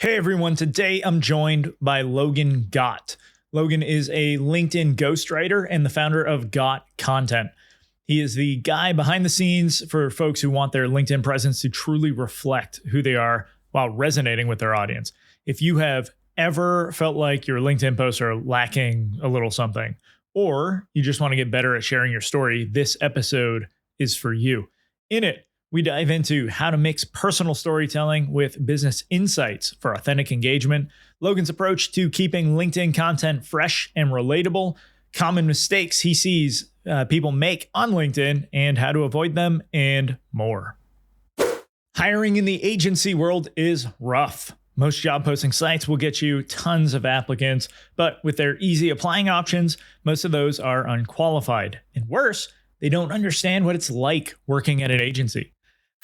Hey everyone, today I'm joined by Logan Gott. Logan is a LinkedIn ghostwriter and the founder of Gott Content. He is the guy behind the scenes for folks who want their LinkedIn presence to truly reflect who they are while resonating with their audience. If you have ever felt like your LinkedIn posts are lacking a little something, or you just want to get better at sharing your story, this episode is for you. In it, we dive into how to mix personal storytelling with business insights for authentic engagement, Logan's approach to keeping LinkedIn content fresh and relatable, common mistakes he sees people make on LinkedIn and how to avoid them, and more. Hiring in the agency world is rough. Most job posting sites will get you tons of applicants, but with their easy applying options, most of those are unqualified. And worse, they don't understand what it's like working at an agency.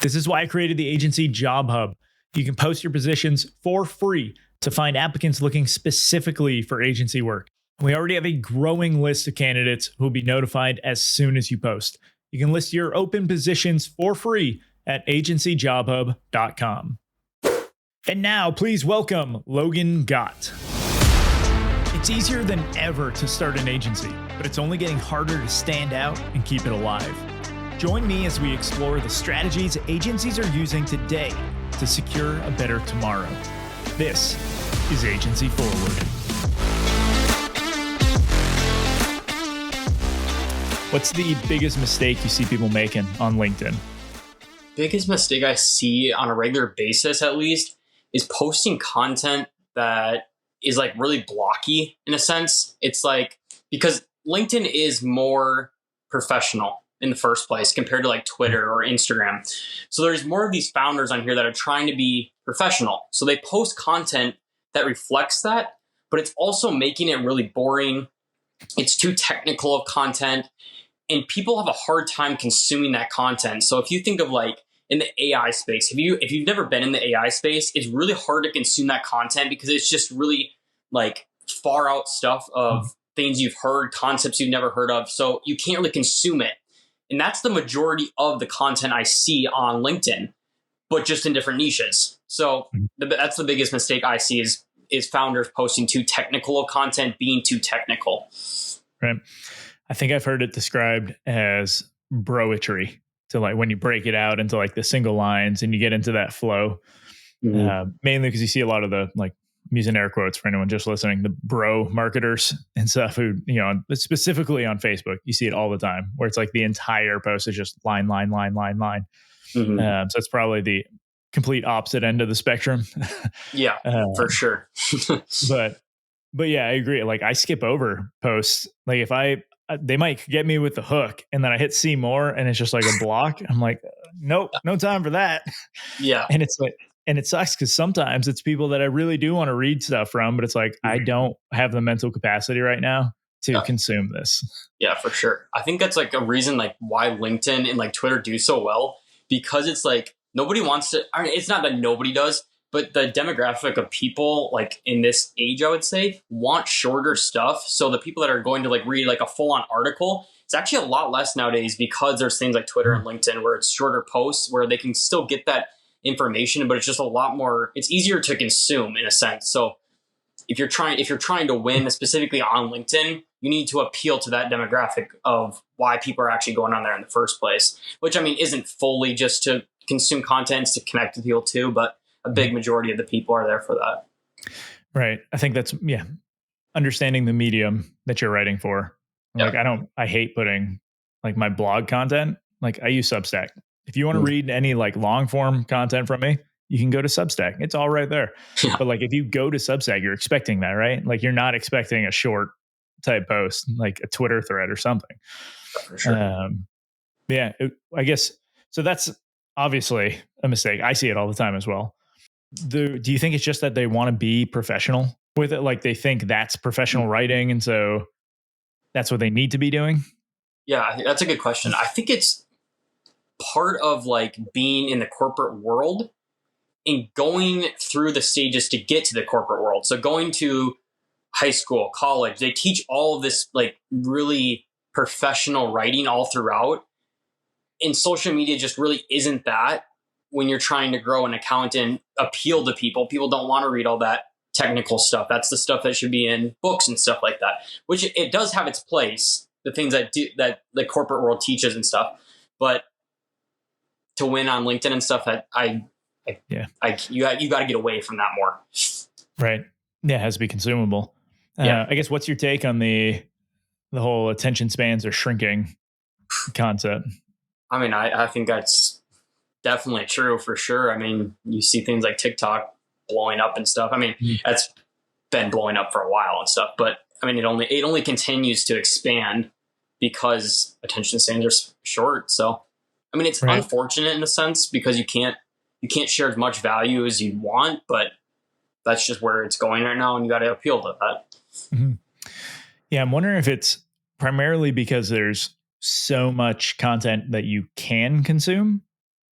This is why I created the Agency Job Hub. You can post your positions for free to find applicants looking specifically for agency work. We already have a growing list of candidates who will be notified as soon as you post. You can list your open positions for free at agencyjobhub.com. And now, please welcome Logan Gott. It's easier than ever to start an agency, but it's only getting harder to stand out and keep it alive. Join me as we explore the strategies agencies are using today to secure a better tomorrow. This is Agency Forward. What's the biggest mistake you see people making on LinkedIn? Biggest mistake I see on a regular basis, at least, is posting content that is like really blocky in a sense. It's like, because LinkedIn is more professional in the first place compared to like Twitter or Instagram. So there's more of these founders on here that are trying to be professional. So they post content that reflects that, but it's also making it really boring. It's too technical of content and people have a hard time consuming that content. So if you think of like in the AI space, if you've never been in the AI space, it's really hard to consume that content because it's just really like far out stuff of things you've heard, concepts you've never heard of. So you can't really consume it. And that's the majority of the content I see on LinkedIn, but just in different niches. So that's the biggest mistake I see is founders posting too technical of content, being too technical. Right. I think I've heard it described as broetry, to like when you break it out into like the single lines and you get into that flow, mainly because you see a lot of the, like, I'm using air quotes for anyone just listening, the bro marketers and stuff who, you know, specifically on Facebook, you see it all the time where it's like the entire post is just line. So it's probably the complete opposite end of the spectrum. Yeah, for sure. but yeah, I agree. Like I skip over posts. Like if they might get me with the hook and then I hit see more and it's just like a block. I'm like, nope, no time for that. Yeah. And it's like, and it sucks because sometimes it's people that I really do want to read stuff from, but it's like, I don't have the mental capacity right now to consume this. Yeah, for sure. I think that's like a reason like why LinkedIn and like Twitter do so well, because it's like nobody wants to, I mean, it's not that nobody does, but the demographic of people like in this age, I would say, want shorter stuff. So the people that are going to like read like a full on article, it's actually a lot less nowadays because there's things like Twitter and LinkedIn where it's shorter posts where they can still get that information, but it's just a lot more, it's easier to consume in a sense. So if you're trying to win specifically on LinkedIn, you need to appeal to that demographic of why people are actually going on there in the first place, which I mean, isn't fully just to consume content, it's to connect with people too, but a big majority of the people are there for that. Right. I think that's, understanding the medium that you're writing for. Like, I hate putting like my blog content, like I use Substack. If you want to read any like long form content from me, you can go to Substack. It's all right there. Yeah. But like if you go to Substack, you're expecting that, right? Like you're not expecting a short type post, like a Twitter thread or something. For sure. I guess, so that's obviously a mistake. I see it all the time as well. Do you think it's just that they want to be professional with it? Like they think that's professional writing. And so that's what they need to be doing? Yeah, I think that's a good question. I think it's part of like being in the corporate world and going through the stages to get to the corporate world. So going to high school, college, they teach all of this like really professional writing all throughout. And social media just really isn't that. when you're trying to grow an account and appeal to people, people don't want to read all that technical stuff. That's the stuff that should be in books and stuff like that, which it does have its place, the things that the corporate world teaches and stuff. But to win on LinkedIn and stuff, you got to get away from that more. Right. Yeah. It has to be consumable. I guess what's your take on the whole attention spans are shrinking concept? I mean, I think that's definitely true for sure. I mean, you see things like TikTok blowing up and stuff. I mean, that's been blowing up for a while and stuff, but I mean, it only continues to expand because attention spans are short. So, I mean, it's unfortunate in a sense because you can't share as much value as you want, but that's just where it's going right now, and you got to appeal to that. Mm-hmm. Yeah, I'm wondering if it's primarily because there's so much content that you can consume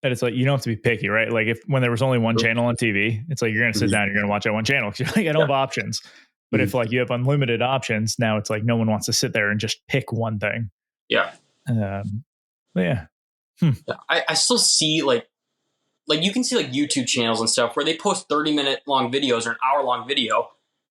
that it's like you don't have to be picky, right? Like when there was only one channel on TV, it's like you're going to sit down, you're going to watch that one channel because you're like, I don't have options. But if like you have unlimited options, now it's like no one wants to sit there and just pick one thing. Yeah. But yeah. I still see like you can see like YouTube channels and stuff where they post 30-minute long videos or an hour-long video,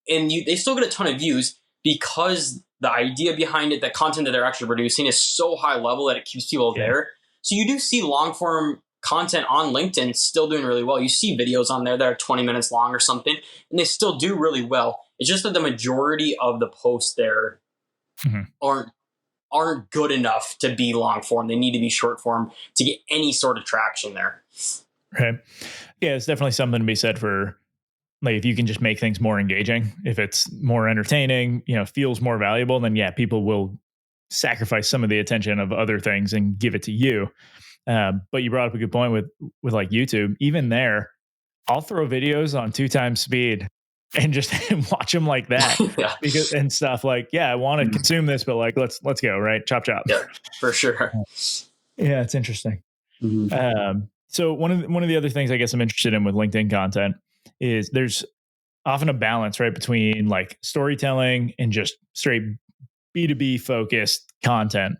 and they still get a ton of views because the idea behind it, the content that they're actually producing is so high level that it keeps people there. So you do see long-form content on LinkedIn still doing really well. You see videos on there that are 20 minutes long or something, and they still do really well. It's just that the majority of the posts there aren't good enough to be long form. They need to be short form to get any sort of traction there. Right. Yeah, it's definitely something to be said for like if you can just make things more engaging, if it's more entertaining, feels more valuable, then people will sacrifice some of the attention of other things and give it to you. But you brought up a good point with like YouTube. Even there, I'll throw videos on 2x speed and just watch them like that. Because and stuff like, I want to consume this, but like let's go, right? Chop chop. Yeah, for sure. Yeah, it's interesting. So one of the other things I guess I'm interested in with LinkedIn content is there's often a balance, right, between like storytelling and just straight B2B focused content.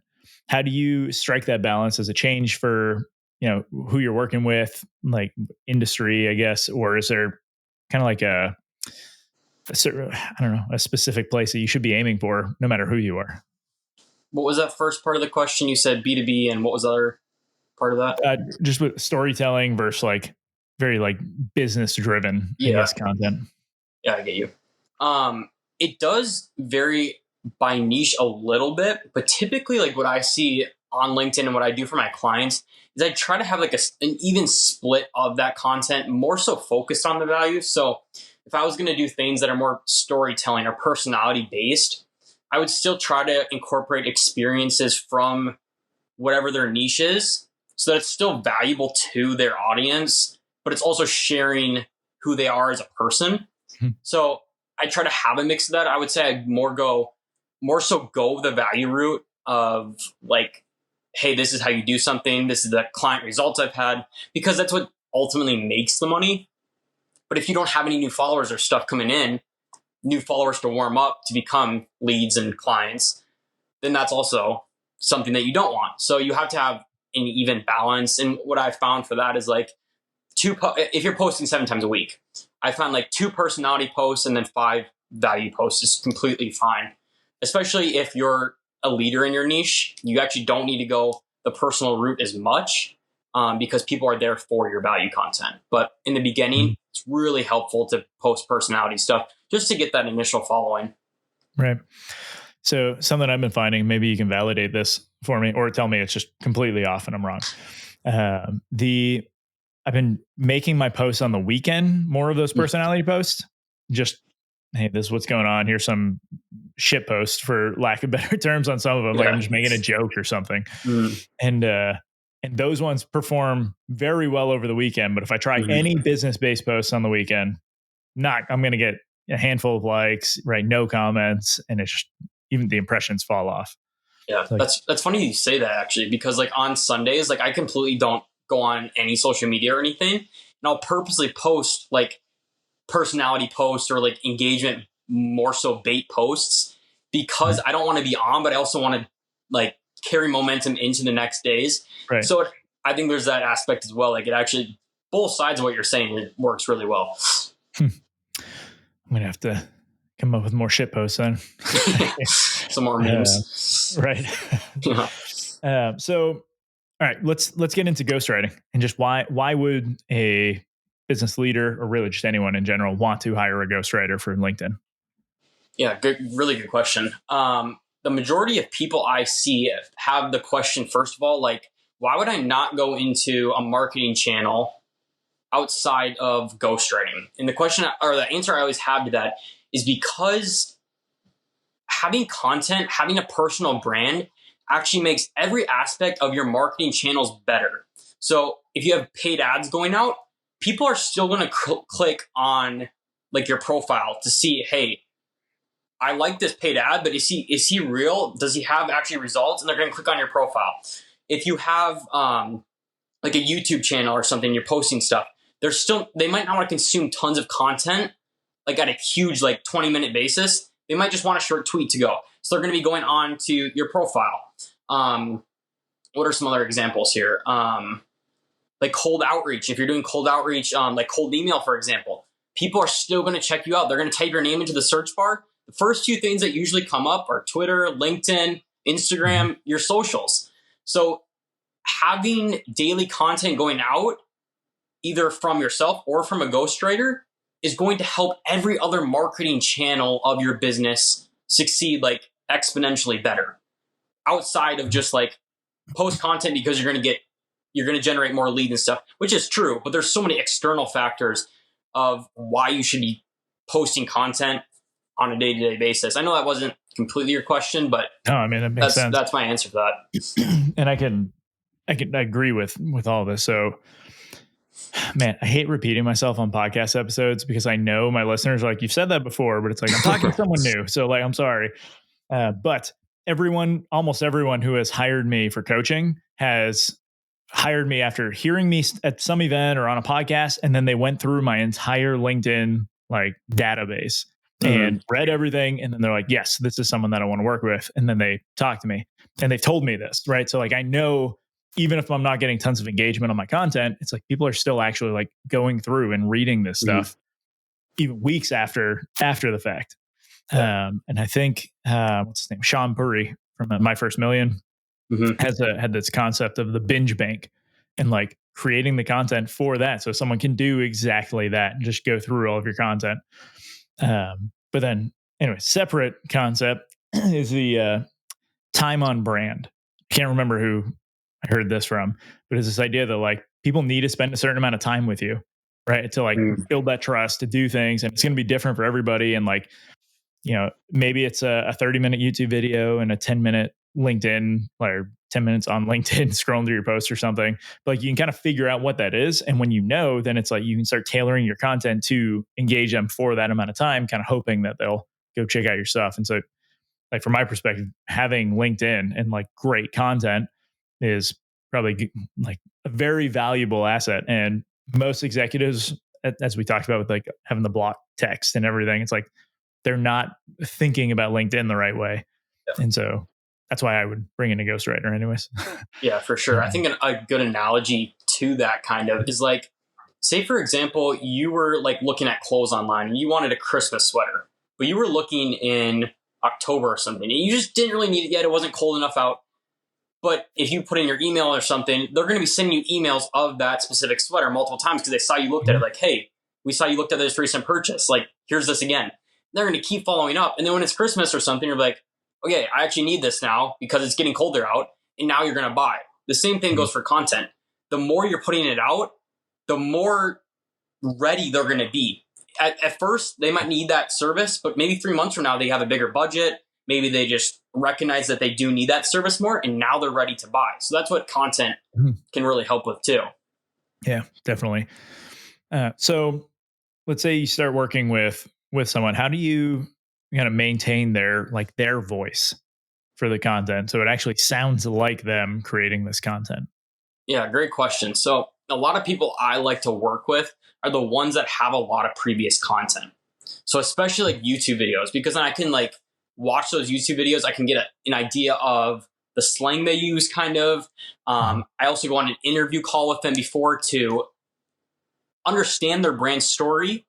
How do you strike that balance as a change for, who you're working with, like industry, I guess, or is there kind of like a specific place that you should be aiming for no matter who you are? What was that first part of the question? You said B2B, and what was the other part of that? Just with storytelling versus like very like business driven, I guess, content. Yeah, I get you. It does vary by niche a little bit, but typically like what I see on LinkedIn and what I do for my clients is I try to have like an even split of that content, more so focused on the value. So if I was going to do things that are more storytelling or personality based, I would still try to incorporate experiences from whatever their niche is so that it's still valuable to their audience, but it's also sharing who they are as a person. So I try to have a mix of that. I would say I'd more so go the value route of like, hey, this is how you do something. This is the client results I've had, because that's what ultimately makes the money. But if you don't have any new followers or stuff coming in, new followers to warm up to become leads and clients, then that's also something that you don't want. So you have to have an even balance. And what I've found for that is like if you're posting 7 times a week, I found like 2 personality posts and then 5 value posts is completely fine. Especially if you're a leader in your niche, you actually don't need to go the personal route as much because people are there for your value content. But in the beginning, it's really helpful to post personality stuff just to get that initial following. Right. So something I've been finding, maybe you can validate this for me or tell me it's just completely off and I'm wrong. I've been making my posts on the weekend, more of those personality posts, just, hey, this is what's going on. Here's some shit post for lack of better terms on some of them. Like I'm just making a joke or something. And those ones perform very well over the weekend. But if I try any business-based posts on the weekend, I'm going to get a handful of likes, right? No comments. And it's just, even the impressions fall off. Yeah. Like, that's funny you say that actually, because like on Sundays, like I completely don't go on any social media or anything. And I'll purposely post like personality posts or like engagement, more so bait posts, because I don't want to be on, but I also want to like carry momentum into the next days. Right. So I think there's that aspect as well. Like it actually both sides of what you're saying, it works really well. I'm going to have to come up with more shit posts then. Some more memes. Right. So, all right, let's get into ghostwriting and just why would a business leader or really just anyone in general want to hire a ghostwriter for LinkedIn? Yeah, really good question. The majority of people I see have the question, first of all, like, why would I not go into a marketing channel outside of ghostwriting? And the question or the answer I always have to that is because having content, having a personal brand actually makes every aspect of your marketing channels better. So if you have paid ads going out, people are still going to click on like your profile to see, hey, I like this paid ad, but is he real? Does he have actually results? And they're going to click on your profile. If you have like a YouTube channel or something, you're posting stuff, they might not want to consume tons of content like at a huge like 20-minute basis. They might just want a short tweet to go. So they're going to be going on to your profile. What are some other examples here? Like cold outreach. If you're doing cold outreach, like cold email, for example, people are still going to check you out. They're going to type your name into the search bar. The first two things that usually come up are Twitter, LinkedIn, Instagram, your socials. So having daily content going out, either from yourself or from a ghostwriter, is going to help every other marketing channel of your business succeed like exponentially better. Outside of just like post content because you're going to generate more leads and stuff, which is true, but there's so many external factors of why you should be posting content on a day-to-day basis. I know that wasn't completely your question, but no, I mean, that makes sense. That's my answer for that. And I can agree with all this. So, man, I hate repeating myself on podcast episodes because I know my listeners are like, you've said that before, but it's like, I'm talking to someone new. So like, I'm sorry. But almost everyone who has hired me for coaching has hired me after hearing me at some event or on a podcast. And then they went through my entire LinkedIn like database and read everything. And then they're like, yes, this is someone that I want to work with. And then they talk to me and they've told me this, right? So like, I know even if I'm not getting tons of engagement on my content, it's like people are still actually like going through and reading this stuff even weeks after the fact. Yeah. And I think, what's his name? Sean Puri from My First Million had this concept of the binge bank and like creating the content for that. So someone can do exactly that and just go through all of your content. But then anyway, separate concept is the time on brand. I can't remember who I heard this from, but it's this idea that like people need to spend a certain amount of time with you, right? To like build that trust, to do things. And it's going to be different for everybody. And like, you know, maybe it's a 30-minute YouTube video and a 10-minute LinkedIn or 10 minutes on LinkedIn scrolling through your posts or something. But like you can kind of figure out what that is. And when you know, then it's like you can start tailoring your content to engage them for that amount of time, kind of hoping that they'll go check out your stuff. And so like from my perspective, having LinkedIn and like great content is probably like a very valuable asset. And most executives, as we talked about with like having the block text and everything, it's like they're not thinking about LinkedIn the right way. Yeah. And so that's why I would bring in a ghostwriter anyways. Yeah, for sure. I think a good analogy to that kind of is like, say for example, you were like looking at clothes online and you wanted a Christmas sweater, but you were looking in October or something and you just didn't really need it yet. It wasn't cold enough out. But if you put in your email or something, they're going to be sending you emails of that specific sweater multiple times because they saw you looked at it like, hey, we saw you looked at this recent purchase. Like, here's this again. They're going to keep following up. And then when it's Christmas or something, you're like, okay, I actually need this now because it's getting colder out. And now you're going to buy. The same thing goes for content. The more you're putting it out, the more ready they're going to be. At first, they might need that service, but maybe 3 months from now, they have a bigger budget. Maybe they just recognize that they do need that service more, and now they're ready to buy. So that's what content can really help with too. Yeah, definitely. So let's say you start working with someone. How do you kind of maintain their voice for the content so it actually sounds like them creating this content? Yeah, great question. So a lot of people I like to work with are the ones that have a lot of previous content. So especially like YouTube videos, because then I can like watch those YouTube videos. I can get an idea of the slang they use kind of. I also go on an interview call with them before to understand their brand story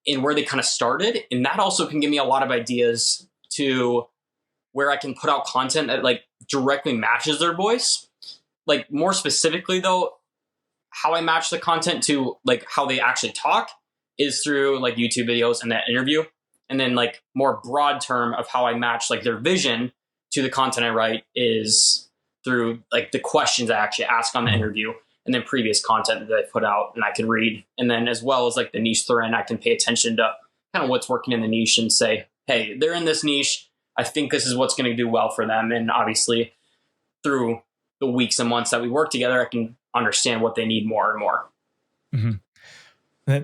and where they kind of started. And that also can give me a lot of ideas to where I can put out content that like directly matches their voice. Like more specifically though, how I match the content to like how they actually talk is through like YouTube videos and that interview. And then like more broad term of how I match like their vision to the content I write is through like the questions I actually ask on the interview, and then previous content that I put out and I can read. And then as well as like the niche they're in, I can pay attention to kind of what's working in the niche and say, hey, they're in this niche. I think this is what's going to do well for them. And obviously through the weeks and months that we work together, I can understand what they need more and more. Mm-hmm.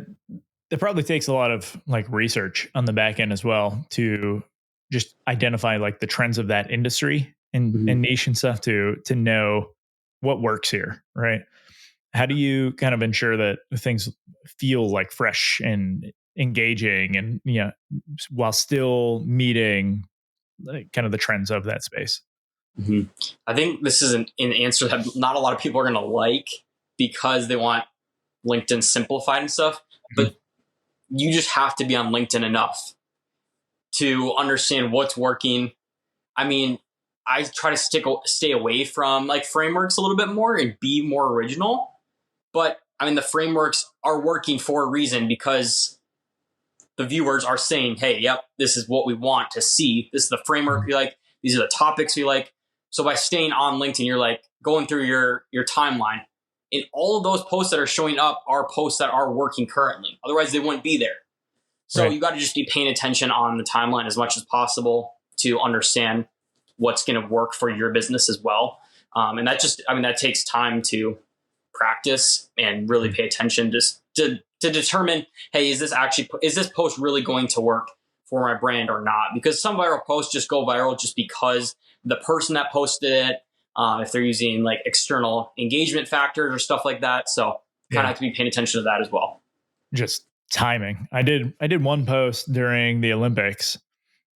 That probably takes a lot of like research on the back end as well to just identify like the trends of that industry and niche and stuff to know what works here, right? How do you kind of ensure that things feel like fresh and engaging and, you know, while still meeting like kind of the trends of that space? I think this is an answer that not a lot of people are going to like because they want LinkedIn simplified and stuff, but you just have to be on LinkedIn enough to understand what's working. I mean, I try to stay away from like frameworks a little bit more and be more original. But I mean, the frameworks are working for a reason because the viewers are saying, hey, yep, this is what we want to see. This is the framework we like. These are the topics we like. So by staying on LinkedIn, you're like going through your timeline. And all of those posts that are showing up are posts that are working currently. Otherwise, they wouldn't be there. So you got to just be paying attention on the timeline as much as possible to understand what's going to work for your business as well. And that just, I mean, that takes time to practice and really pay attention just to determine, hey, is this post really going to work for my brand or not? Because some viral posts just go viral just because the person that posted it, if they're using like external engagement factors or stuff like that. So kind of have to be paying attention to that as well. Just timing. I did one post during the Olympics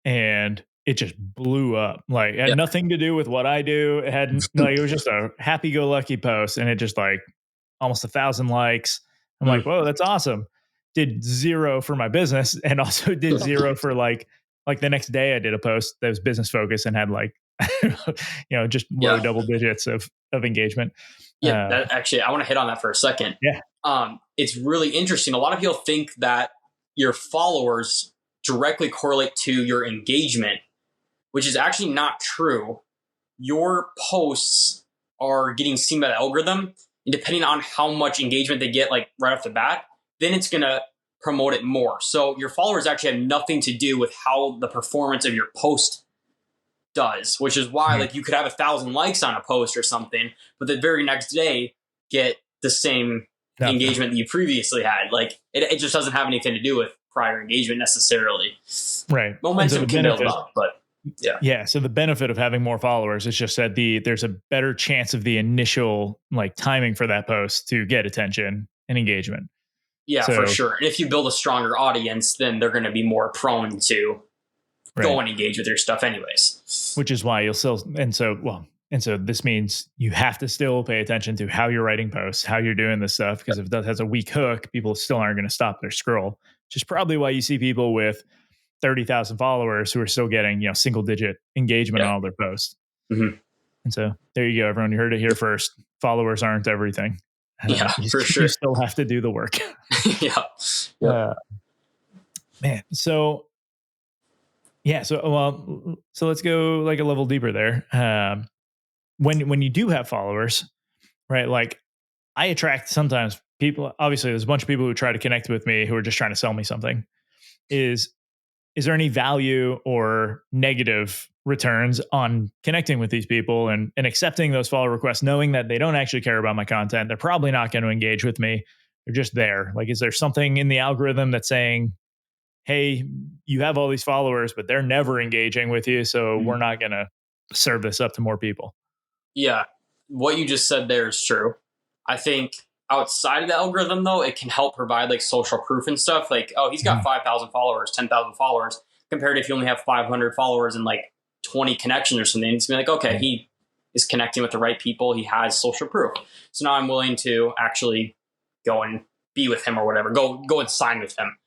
and it just blew up. Like it had nothing to do with what I do. It had like, it was just a happy-go-lucky post and it just like almost 1,000 likes. I'm like, whoa, that's awesome. Did 0 for my business and also did 0 for like the next day I did a post that was business focused and had like, just low double digits of engagement. Yeah, that actually, I want to hit on that for a second. Yeah. It's really interesting. A lot of people think that your followers directly correlate to your engagement, which is actually not true. Your posts are getting seen by the algorithm, and depending on how much engagement they get, like right off the bat, then it's going to promote it more. So your followers actually have nothing to do with how the performance of your post does, which is why like you could have 1,000 likes on a post or something, but the very next day get the same engagement that you previously had. Like it just doesn't have anything to do with prior engagement necessarily. Right. Momentum can build up, but yeah. So the benefit of having more followers is just that there's a better chance of the initial like timing for that post to get attention and engagement. Yeah, for sure. And if you build a stronger audience, then they're going to be more prone to go and engage with your stuff anyways. Which is why you'll still, and so this means you have to still pay attention to how you're writing posts, how you're doing this stuff, because if that has a weak hook, people still aren't going to stop their scroll, which is probably why you see people with 30,000 followers who are still getting, single digit engagement on all their posts. And so there you go, everyone. You heard it here first. Followers aren't everything. For sure. You still have to do the work. Man. So let's go like a level deeper there. When you do have followers, right? Like I attract sometimes people, obviously there's a bunch of people who try to connect with me who are just trying to sell me something. Is there any value or negative returns on connecting with these people and accepting those follow requests, knowing that they don't actually care about my content? They're probably not going to engage with me. They're just there. Like, is there something in the algorithm that's saying, hey, you have all these followers, but they're never engaging with you, so we're not going to serve this up to more people? Yeah. What you just said there is true. I think outside of the algorithm, though, it can help provide like social proof and stuff. Like, oh, he's got 5,000 followers, 10,000 followers, compared to if you only have 500 followers and like 20 connections or something. It's gonna be like, okay, he is connecting with the right people. He has social proof. So now I'm willing to actually go and be with him or whatever. Go and sign with him,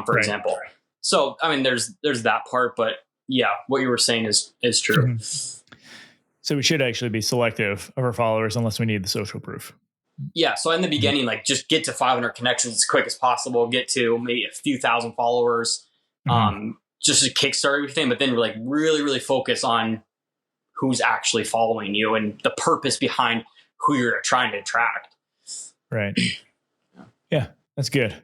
for example. So, I mean, there's that part, but yeah, what you were saying is true. So we should actually be selective of our followers unless we need the social proof. Yeah. So in the beginning, like just get to 500 connections as quick as possible, get to maybe a few thousand followers, just to kickstart everything, but then like really, really focus on who's actually following you and the purpose behind who you're trying to attract. Right. Yeah, that's good.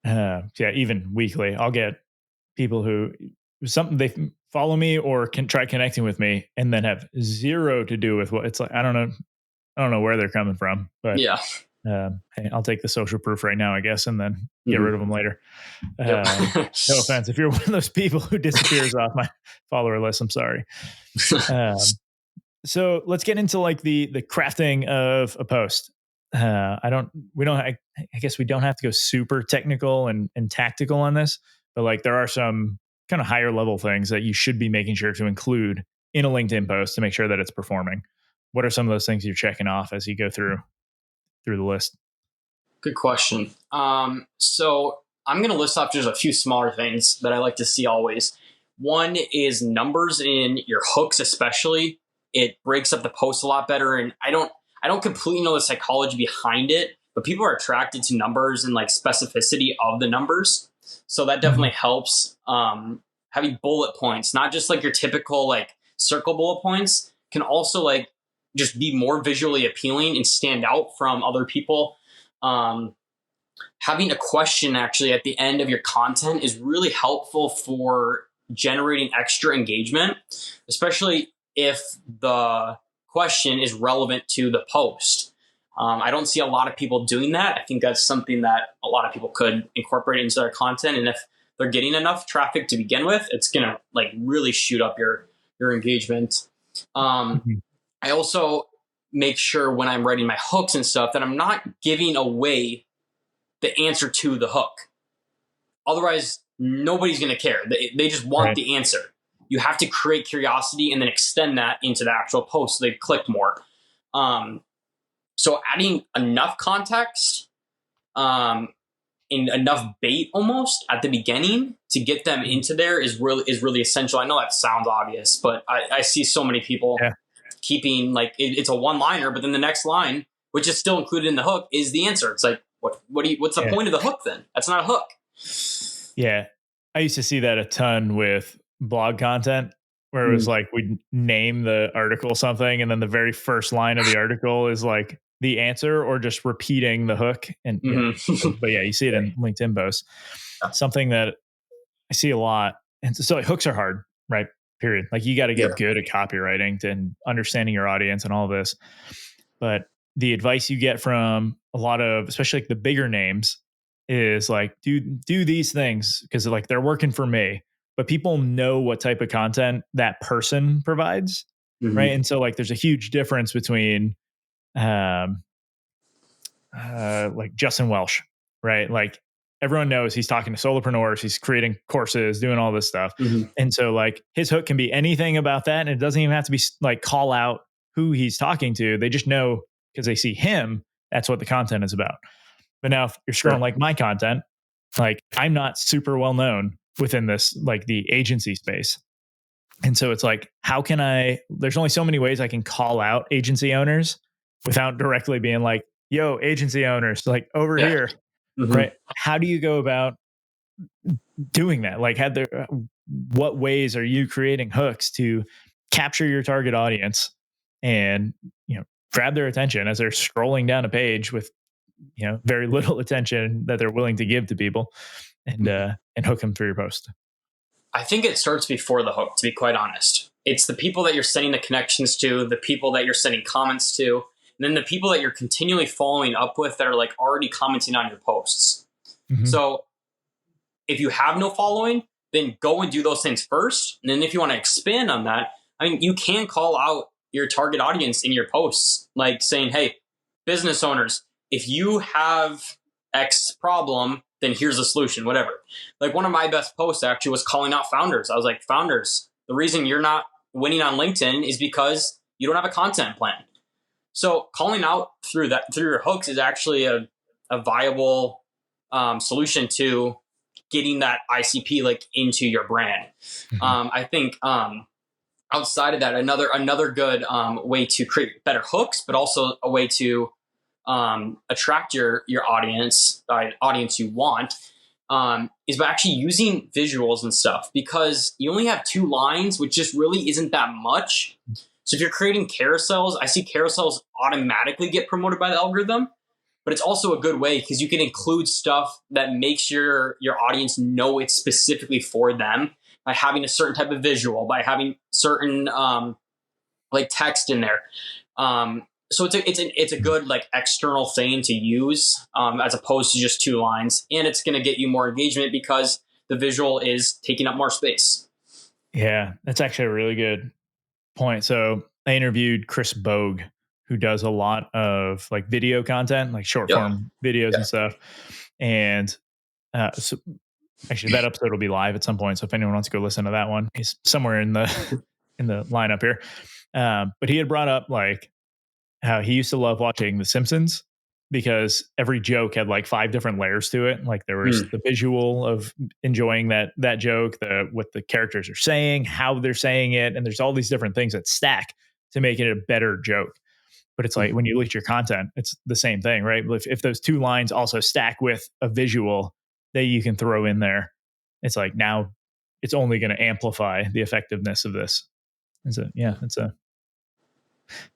Yeah, even weekly, I'll get people who they follow me or can try connecting with me and then have zero to do with what it's like. I don't know where they're coming from, but yeah, hey, I'll take the social proof right now, I guess, and then get rid of them later. No offense. If you're one of those people who disappears off my follower list, I'm sorry. So let's get into like the crafting of a post. I guess we don't have to go super technical and tactical on this, but like there are some kind of higher level things that you should be making sure to include in a LinkedIn post to make sure that it's performing. What are some of those things you're checking off as you go through the list? Good question. So I'm going to list off just a few smaller things that I like to see always. One is numbers in your hooks, especially. It breaks up the post a lot better. And I don't completely know the psychology behind it, but people are attracted to numbers and like specificity of the numbers. So that definitely helps. Having bullet points, not just like your typical like circle bullet points, can also like just be more visually appealing and stand out from other people. Having a question actually at the end of your content is really helpful for generating extra engagement, especially if the question is relevant to the post. I don't see a lot of people doing that. I think that's something that a lot of people could incorporate into their content. And if they're getting enough traffic to begin with, it's going to like really shoot up your engagement. I also make sure when I'm writing my hooks and stuff that I'm not giving away the answer to the hook. Otherwise, nobody's going to care. They just want the answer. You have to create curiosity and then extend that into the actual post so they click more. So adding enough context and enough bait almost at the beginning to get them into there is really essential. I know that sounds obvious, but I see so many people keeping like it's a one-liner, but then the next line, which is still included in the hook, is the answer. It's like, what's the point of the hook then? That's not a hook. Yeah. I used to see that a ton with blog content where it was like we'd name the article something and then the very first line of the article is like the answer or just repeating the hook. And but yeah, you see it in LinkedIn posts. Something that I see a lot. And so like, hooks are hard, right? Period. Like you got to get good at copywriting and understanding your audience and all this. But the advice you get from a lot of, especially like the bigger names, is like, do these things because like they're working for me. But people know what type of content that person provides, right? And so like there's a huge difference between like Justin Welsh, right? Like everyone knows he's talking to solopreneurs, he's creating courses, doing all this stuff. And so like his hook can be anything about that. And it doesn't even have to be like call out who he's talking to. They just know because they see him, that's what the content is about. But now if you're scrolling like my content, like I'm not super well known within this, like the agency space. And so it's like, there's only so many ways I can call out agency owners without directly being like, yo, agency owners, like over here, right? How do you go about doing that? Like what ways are you creating hooks to capture your target audience and, grab their attention as they're scrolling down a page with, very little attention that they're willing to give to people and hook them through your post? I think it starts before the hook, to be quite honest. It's the people that you're sending the connections to, the people that you're sending comments to, and then the people that you're continually following up with that are like already commenting on your posts. So if you have no following, then go and do those things first. And then if you want to expand on that, I mean, you can call out your target audience in your posts, like saying, hey, business owners, if you have X problem, then here's a solution, whatever. Like one of my best posts actually was calling out founders. I was like, founders, the reason you're not winning on LinkedIn is because you don't have a content plan. So calling out through your hooks is actually a a viable solution to getting that ICP like into your brand. I think outside of that, another good way to create better hooks, but also a way to attract your audience, audience you want, is by actually using visuals and stuff, because you only have 2 lines, which just really isn't that much. So if you're creating carousels, I see carousels automatically get promoted by the algorithm, but it's also a good way because you can include stuff that makes your audience know it's specifically for them by having a certain type of visual, by having certain like text in there. So it's a good like external thing to use as opposed to just 2 lines, and it's going to get you more engagement because the visual is taking up more space. Yeah, that's actually a really good point. So I interviewed Chris Bogue, who does a lot of like video content, like short form videos and stuff. And so actually that episode will be live at some point. So if anyone wants to go listen to that one, he's somewhere in the in the lineup here. But he had brought up like how he used to love watching The Simpsons because every joke had like 5 different layers to it. Like there was the visual of enjoying that joke, what the characters are saying, how they're saying it, and there's all these different things that stack to make it a better joke. But it's like when you look at your content, it's the same thing, right? If those 2 lines also stack with a visual that you can throw in there, it's like now it's only going to amplify the effectiveness of this. And so, yeah,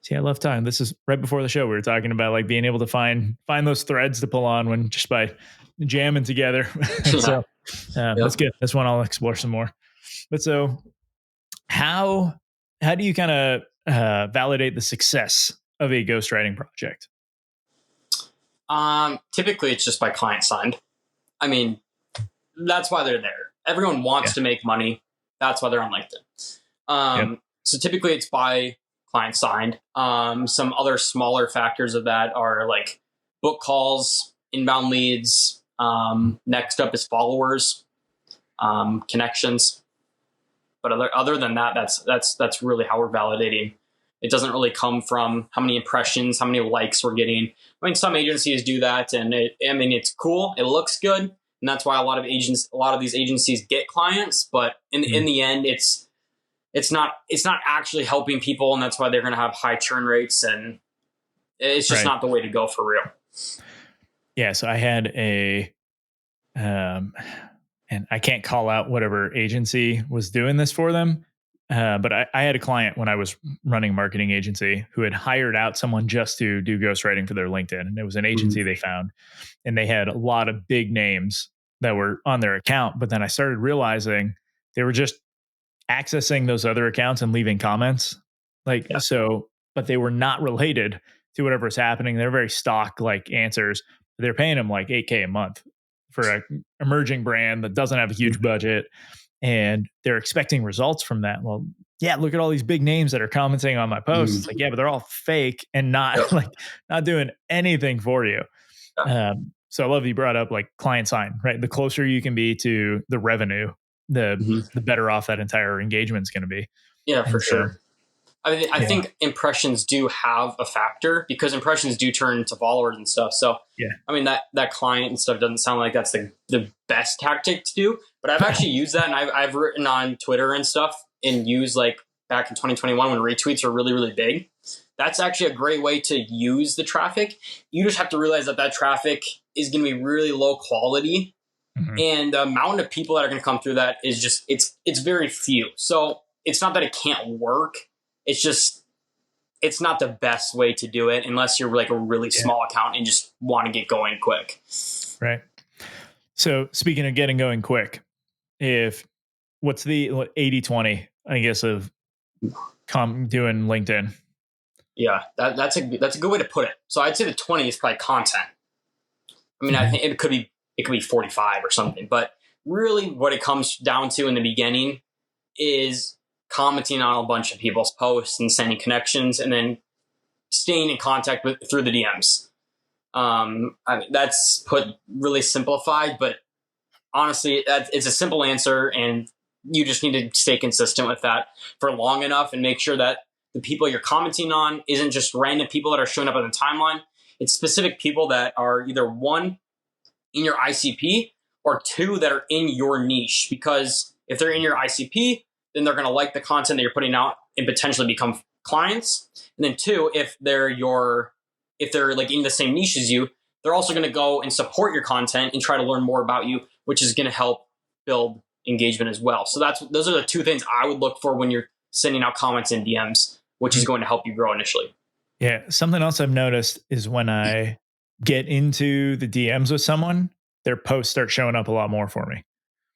see, I love time. This is right before the show. We were talking about like being able to find those threads to pull on when just by jamming together. So that's good. That's one I'll explore some more. But so how do you kind of validate the success of a ghostwriting project? Typically it's just by client signed. I mean, that's why they're there. Everyone wants to make money. That's why they're on LinkedIn. So typically it's by client signed. Some other smaller factors of that are like book calls, inbound leads. Next up is followers, connections. But other than that, that's really how we're validating. It doesn't really come from how many impressions, how many likes we're getting. I mean, some agencies do that, and it's cool. It looks good, and that's why a lot of these agencies get clients. But in the end, it's not actually helping people, and that's why they're going to have high churn rates, and it's just not the way to go for real. Yeah. So I had and I can't call out whatever agency was doing this for them. But I had a client when I was running a marketing agency who had hired out someone just to do ghostwriting for their LinkedIn. And it was an agency they found, and they had a lot of big names that were on their account. But then I started realizing they were just accessing those other accounts and leaving comments but they were not related to whatever's happening. They're very stock like answers. They're paying them like $8,000 a month for an emerging brand that doesn't have a huge budget, and they're expecting results from that. Well, yeah, look at all these big names that are commenting on my posts. It's like, yeah, but they're all fake and not not doing anything for you. So I love that you brought up like client sign, right? The closer you can be to the revenue, the better off that entire engagement is going to be. Yeah, for sure. I mean, I think impressions do have a factor because impressions do turn into followers and stuff. So, I mean, that client and stuff doesn't sound like that's the best tactic to do, but I've actually used that, and I've written on Twitter and stuff and used like back in 2021 when retweets are really, really big. That's actually a great way to use the traffic. You just have to realize that traffic is going to be really low quality. And the amount of people that are going to come through that is just, it's very few. So it's not that it can't work. It's just, it's not the best way to do it unless you're like a really small account and just want to get going quick. Right. So speaking of getting going quick, what's the 80-20, I guess, of doing LinkedIn? Yeah, that's a good way to put it. So I'd say the 20 is probably content. I mean, I think it could be 45 or something, but really what it comes down to in the beginning is commenting on a bunch of people's posts and sending connections and then staying in contact through the DMs. I mean, that's put really simplified, but honestly, it's a simple answer, and you just need to stay consistent with that for long enough and make sure that the people you're commenting on isn't just random people that are showing up on the timeline. It's specific people that are either one, in your ICP, or two, that are in your niche. Because if they're in your ICP, then they're going to like the content that you're putting out and potentially become clients. And then two, if they're like in the same niche as you, they're also going to go and support your content and try to learn more about you, which is going to help build engagement as well. So those are the two things I would look for when you're sending out comments in DMs, which is going to help you grow initially. Yeah. Something else I've noticed is when I get into the DMs with someone, their posts start showing up a lot more for me.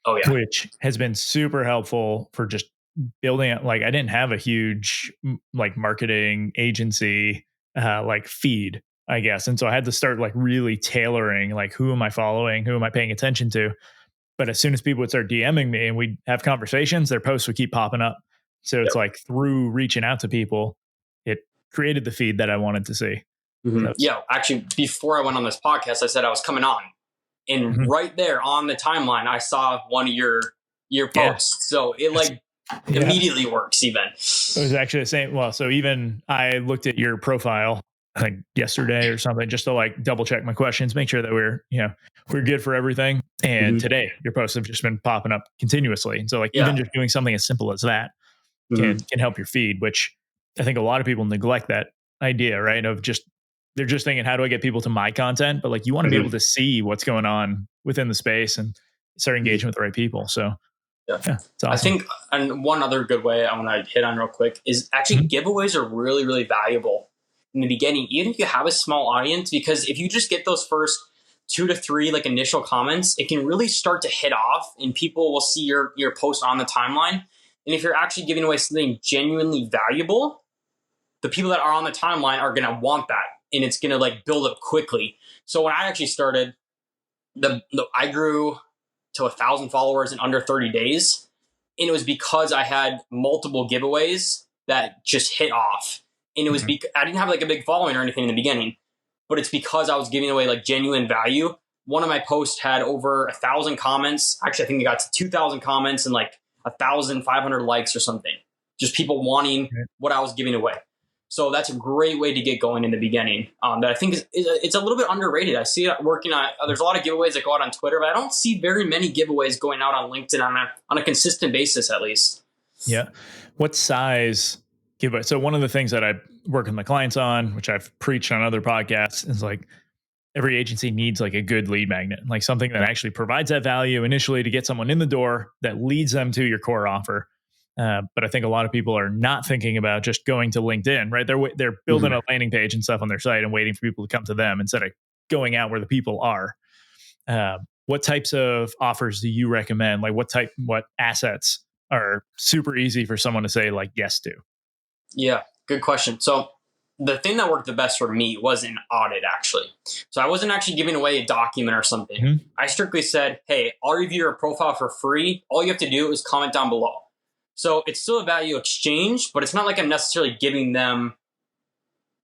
Oh yeah. Which has been super helpful for just building it. Like I didn't have a huge like marketing agency like feed, I guess. And so I had to start like really tailoring like who am I following, who am I paying attention to. But as soon as people would start DMing me and we'd have conversations, their posts would keep popping up. So it's like through reaching out to people, it created the feed that I wanted to see. Mm-hmm. Yeah, actually, before I went on this podcast, I said I was coming on, and right there on the timeline, I saw one of your posts. So it like immediately works. Even it was actually the same. Well, so even I looked at your profile like yesterday or something just to like double check my questions, make sure that we're good for everything. And today, your posts have just been popping up continuously. And so like even just doing something as simple as that can help your feed, which I think a lot of people neglect that idea, right? Of just they're just thinking, how do I get people to my content? But like you want to be able to see what's going on within the space and start engaging with the right people. So yeah, it's awesome. I think, and one other good way I want to hit on real quick is actually giveaways are really, really valuable in the beginning, even if you have a small audience, because if you just get those first 2 to 3 like initial comments, it can really start to hit off and people will see your post on the timeline. And if you're actually giving away something genuinely valuable, the people that are on the timeline are going to want that. And it's going to like build up quickly. So when I actually started, I grew to 1,000 followers in under 30 days. And it was because I had multiple giveaways that just hit off. And it was I didn't have like a big following or anything in the beginning, but it's because I was giving away like genuine value. One of my posts had over 1,000 comments. Actually, I think it got to 2,000 comments and like 1,500 likes or something. Just people wanting what I was giving away. So that's a great way to get going in the beginning. That I think it's a little bit underrated. I see it working on. There's a lot of giveaways that go out on Twitter, but I don't see very many giveaways going out on LinkedIn on a consistent basis, at least. Yeah. What size giveaway? So one of the things that I work with my clients on, which I've preached on other podcasts, is like every agency needs like a good lead magnet, like something that actually provides that value initially to get someone in the door that leads them to your core offer. But I think a lot of people are not thinking about just going to LinkedIn, right? They're building a landing page and stuff on their site and waiting for people to come to them instead of going out where the people are. What types of offers do you recommend? Like what assets are super easy for someone to say like yes to? Yeah, good question. So the thing that worked the best for me was an audit, actually. So I wasn't actually giving away a document or something. I strictly said, hey, I'll review your profile for free. All you have to do is comment down below. So it's still a value exchange, but it's not like I'm necessarily giving them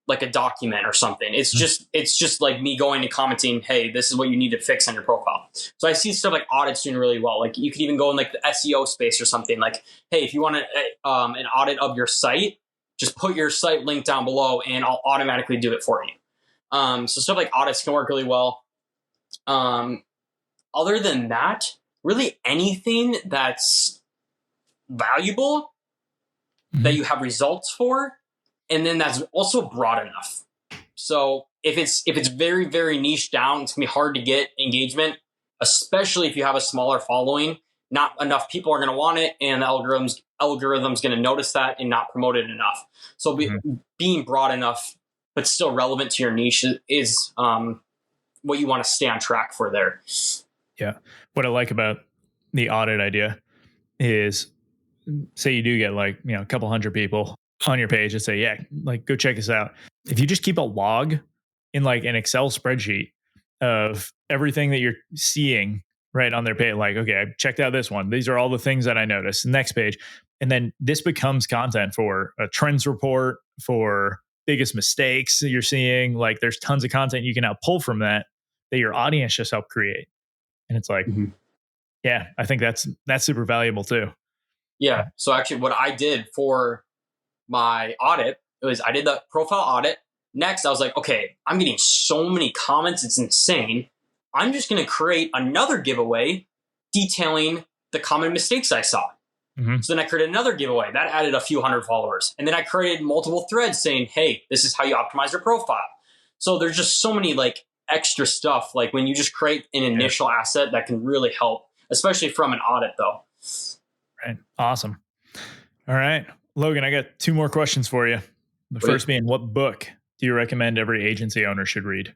like a document or something. It's just like me going and commenting, hey, this is what you need to fix on your profile. So I see stuff like audits doing really well. Like you could even go in like the SEO space or something like, hey, if you want an audit of your site, just put your site link down below and I'll automatically do it for you. So stuff like audits can work really well. Other than that, really anything that's valuable that you have results for, and then that's also broad enough. So if it's very, very niche down, it's gonna be hard to get engagement, especially if you have a smaller following. Not enough people are gonna want it, and the algorithm's gonna notice that and not promote it enough. So being broad enough but still relevant to your niche is what you want to stay on track for there. Yeah. What I like about the audit idea is, say you do get like, a couple hundred people on your page and say, yeah, like go check us out. If you just keep a log in like an Excel spreadsheet of everything that you're seeing right on their page, like, okay, I checked out this one. These are all the things that I noticed. Next page. And then this becomes content for a trends report, for biggest mistakes that you're seeing. Like there's tons of content you can now pull from that your audience just helped create. And it's like, yeah, I think that's super valuable too. Yeah. So actually what I did for my audit was I did the profile audit. next I was like, okay, I'm getting so many comments. It's insane. I'm just going to create another giveaway detailing the common mistakes I saw. So then I created another giveaway that added a few hundred followers. And then I created multiple threads saying, hey, this is how you optimize your profile. So there's just so many like extra stuff. Like when you just create an initial asset that can really help, especially from an audit though. Right. Awesome. All right, Logan, I got 2 more questions for you. The first being, what book do you recommend every agency owner should read?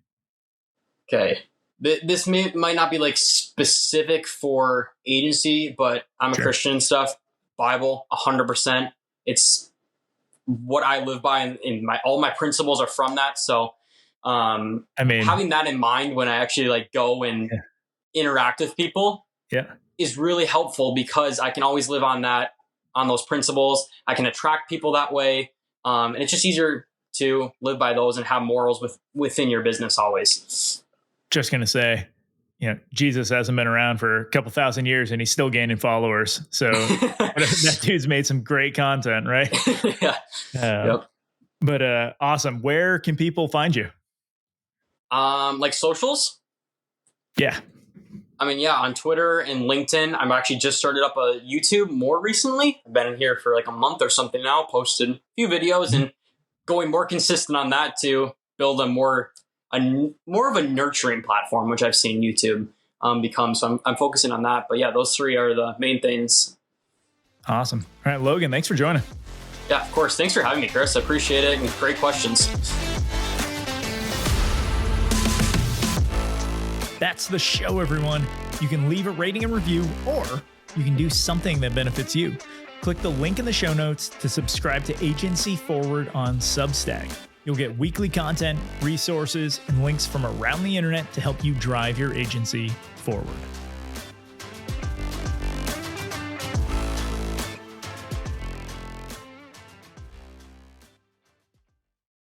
Okay. This might not be like specific for agency, but I'm a Christian and stuff. Bible, 100%. It's what I live by, and all my principles are from that. So, having that in mind when I actually like go and interact with people, is really helpful because I can always live on those principles. I can attract people that way, and it's just easier to live by those and have morals within your business always. Just gonna say, Jesus hasn't been around for a couple thousand years and he's still gaining followers. So that dude's made some great content, right? But awesome. Where can people find you? Like socials? Yeah. On Twitter and LinkedIn. I'm actually just started up a YouTube more recently. I've been in here for like a month or something now, posted a few videos and going more consistent on that to build a more of a nurturing platform, which I've seen YouTube become. So I'm focusing on that. But yeah, those 3 are the main things. Awesome. All right, Logan, thanks for joining. Yeah, of course. Thanks for having me, Chris. I appreciate it. And great questions. That's the show, everyone. You can leave a rating and review, or you can do something that benefits you. Click the link in the show notes to subscribe to Agency Forward on Substack. You'll get weekly content, resources, and links from around the internet to help you drive your agency forward.